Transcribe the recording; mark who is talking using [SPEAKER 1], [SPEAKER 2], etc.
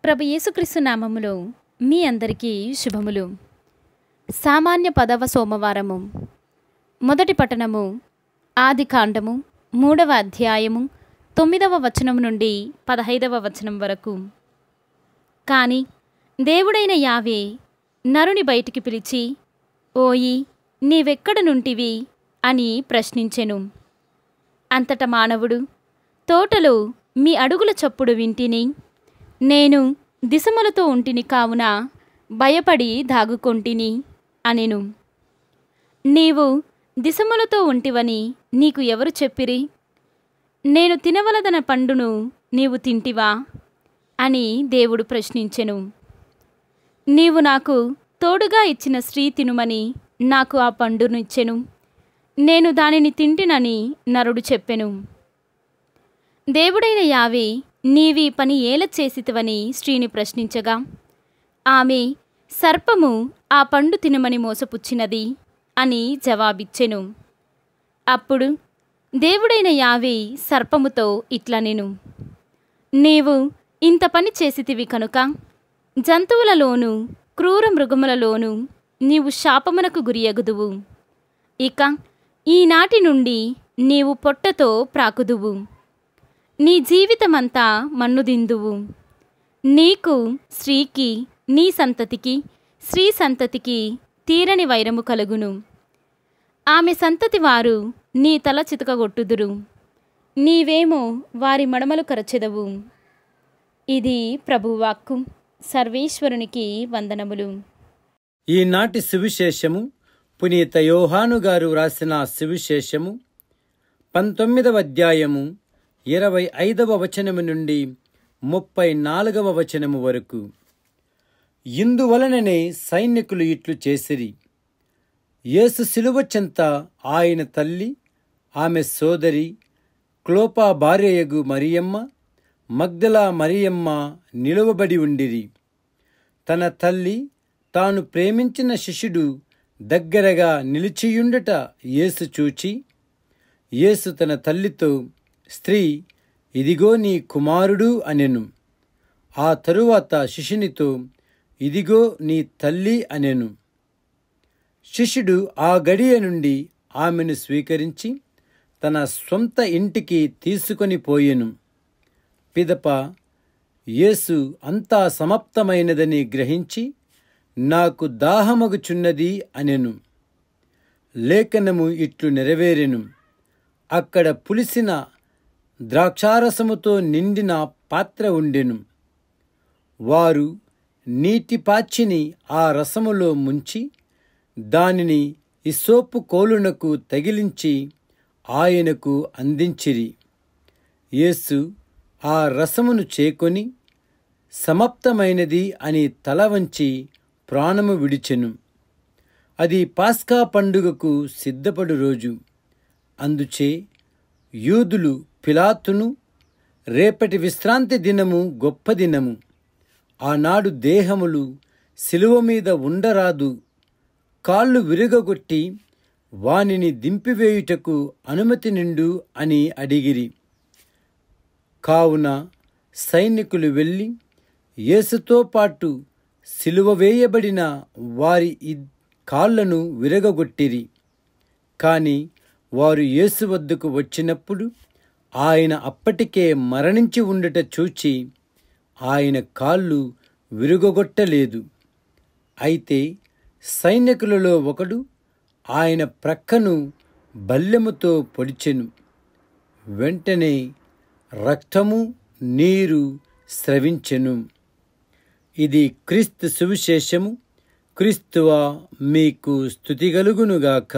[SPEAKER 1] ప్రభు యేసుక్రీస్తు నామములో మీ అందరికీ శుభములు. సామాన్య 10వ సోమవారము. మొదటి పట్టణము ఆదికాండము 3వ అధ్యాయము 9వ వచనం నుండి 15వ వచనం వరకు. కాని దేవుడైన యావే నరుని బయటికి పిలిచి, ఓయి నీవెక్కడ నుంటివి అని ప్రశ్నించెను. అంతట మానవుడు, తోటలో మీ అడుగుల చప్పుడు వింటిని, నేను దిశములతో ఉంటిని కావున భయపడి దాగుకొంటిని అనెను. నీవు దిశములతో ఉంటివని నీకు ఎవరు చెప్పిరి? నేను తినవలదన పండును నీవు తింటివా అని దేవుడు ప్రశ్నించెను. నీవు నాకు తోడుగా ఇచ్చిన స్త్రీ తినుమని నాకు ఆ పండును ఇచ్చెను, నేను దానిని తింటినని నరుడు చెప్పెను. దేవుడైన యావే నీవీ పని ఏల చేసితివని స్త్రీని ప్రశ్నించగా, ఆమె సర్పము ఆ పండు తినమని మోసపుచ్చినది అని జవాబిచ్చెను. అప్పుడు దేవుడైన యావే సర్పముతో ఇట్లనెను, నీవు ఇంత పని చేసితివి కనుక జంతువులలోనూ క్రూర మృగములలోనూ నీవు శాపమునకు గురియగుదువు. ఇక ఈనాటి నుండి నీవు పొట్టతో ప్రాకుదువు, నీ జీవితమంతా మన్నుదిందువు. నీకు స్త్రీకి, నీ సంతతికి స్త్రీ సంతతికి తీరని వైరము కలుగును. ఆమె సంతతి వారు నీ తల చితకగొట్టుదురు, నీవేమో వారి మడమలు కరచెదవు. ఇది ప్రభువాక్కు. సర్వేశ్వరునికి వందనములు.
[SPEAKER 2] ఈనాటి సువిశేషము పునీత యోహాను గారు రాసిన సువిశేషము 19వ అధ్యాయము 25వ వచనము నుండి 34వ వచనము వరకు. ఇందువలననే సైనికులు ఇట్లు చేసిరి. యేసు శిలువ చెంత ఆయన తల్లి, ఆమె సోదరి, క్లోపా భార్యయగు మరియమ్మ, మగ్దలా మరియమ్మ నిలువబడి ఉండిరి. తన తల్లి తాను ప్రేమించిన శిష్యుడు దగ్గరగా నిలిచియుండుట యేసు చూచి, యేసు తన తల్లితో, స్త్రీ, ఇదిగో నీ కుమారుడు అనెను. ఆ తరువాత శిష్యునితో, ఇదిగో నీ తల్లి అనెను. శిష్యుడు ఆ గడియ నుండి ఆమెను స్వీకరించి తన స్వంత ఇంటికి తీసుకొని పోయెను. పిదప యేసు అంతా సమాప్తమైనదని గ్రహించి, నాకు దాహమగుచున్నది అనెను. లేఖనము ఇట్లు నెరవేరెను. అక్కడ పులిసిన ద్రాక్షారసముతో నిండిన పాత్ర ఉండెను. వారు నీటి పాచిని ఆ రసములో ముంచి దానిని ఇస్సోపు కోలునకు తగిలించి ఆయనకు అందించిరి. యేసు ఆ రసమును చేకొని సమాప్తమైనది అని తల వంచి ప్రాణము విడిచెను. అది పాస్కా పండుగకు సిద్ధపడు రోజు. అందుచే యూదులు పిలాతును, రేపటి విశ్రాంతి దినము గొప్ప దినము, ఆనాడు దేహములు శిలువ మీద ఉండరాదు, కాళ్ళు విరగగొట్టి వానిని దింపివేయుటకు అనుమతి నిండు అని అడిగిరి. కావున సైనికులు వెళ్ళి యేసుతో పాటు శిలువ వేయబడిన వారి కాళ్లను విరగగొట్టిరి. కాని వారు యేసు వద్దకు వచ్చినప్పుడు ఆయన అప్పటికే మరణించి ఉండుట చూచి ఆయన కాళ్ళు విరుగగొట్టలేదు. అయితే సైనికులలో ఒకడు ఆయన ప్రక్కను బల్లెముతో పొడిచెను. వెంటనే రక్తము, నీరు స్రవించెను. ఇది క్రీస్తు సువిశేషము. క్రీస్తువా మీకు స్తుతి కలుగునుగాక.